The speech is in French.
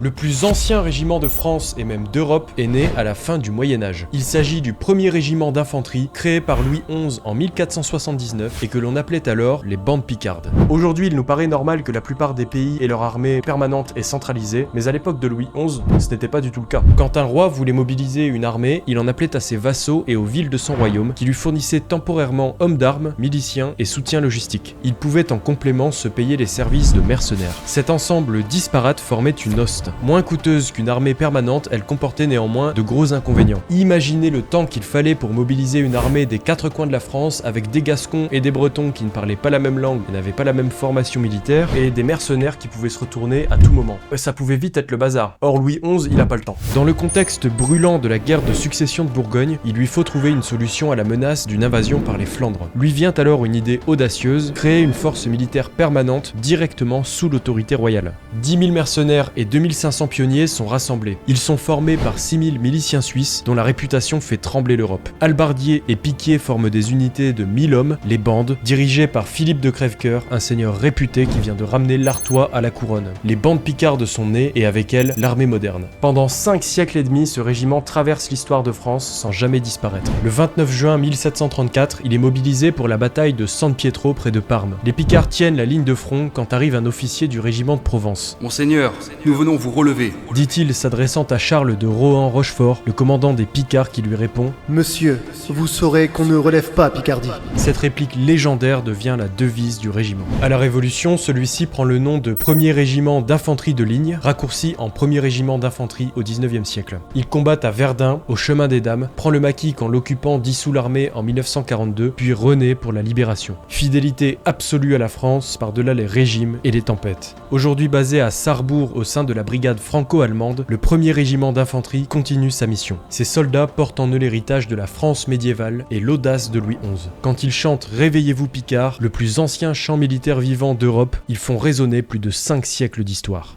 Le plus ancien régiment de France et même d'Europe est né à la fin du Moyen-Âge. Il s'agit du premier régiment d'infanterie créé par Louis XI en 1479 et que l'on appelait alors les bandes picardes. Aujourd'hui, il nous paraît normal que la plupart des pays aient leur armée permanente et centralisée, mais à l'époque de Louis XI, ce n'était pas du tout le cas. Quand un roi voulait mobiliser une armée, il en appelait à ses vassaux et aux villes de son royaume qui lui fournissaient temporairement hommes d'armes, miliciens et soutien logistique. Il pouvait en complément se payer les services de mercenaires. Cet ensemble disparate formait une hoste. Moins coûteuse qu'une armée permanente, elle comportait néanmoins de gros inconvénients. Imaginez le temps qu'il fallait pour mobiliser une armée des quatre coins de la France avec des Gascons et des Bretons qui ne parlaient pas la même langue et n'avaient pas la même formation militaire et des mercenaires qui pouvaient se retourner à tout moment. Ça pouvait vite être le bazar. Or Louis XI, il a pas le temps. Dans le contexte brûlant de la guerre de succession de Bourgogne, il lui faut trouver une solution à la menace d'une invasion par les Flandres. Lui vient alors une idée audacieuse, créer une force militaire permanente directement sous l'autorité royale. 10 000 mercenaires et 2500 pionniers sont rassemblés. Ils sont formés par 6000 miliciens suisses dont la réputation fait trembler l'Europe. Halbardiers et piquiers forment des unités de 1000 hommes, les bandes, dirigées par Philippe de Crèvecoeur, un seigneur réputé qui vient de ramener l'Artois à la couronne. Les bandes picardes sont nées et avec elles l'armée moderne. Pendant 5 siècles et demi, ce régiment traverse l'histoire de France sans jamais disparaître. Le 29 juin 1734, il est mobilisé pour la bataille de San Pietro près de Parme. Les Picards tiennent la ligne de front quand arrive un officier du régiment de Provence. Monseigneur, nous venons vous relever, dit-il s'adressant à Charles de Rohan-Rochefort, le commandant des Picards qui lui répond « Monsieur, vous saurez qu'on ne relève pas Picardie. » Cette réplique légendaire devient la devise du régiment. À la Révolution, celui-ci prend le nom de 1er régiment d'infanterie de ligne, raccourci en 1er régiment d'infanterie au 19e siècle. Il combat à Verdun, au chemin des Dames, prend le maquis quand l'occupant dissout l'armée en 1942, puis renaît pour la libération. Fidélité absolue à la France par-delà les régimes et les tempêtes. Aujourd'hui basé à Sarrebourg au sein de la brigade franco-allemande, le 1er régiment d'infanterie continue sa mission. Ces soldats portent en eux l'héritage de la France médiévale et l'audace de Louis XI. Quand ils chantent « Réveillez-vous Picard », le plus ancien chant militaire vivant d'Europe, ils font résonner plus de 5 siècles d'histoire.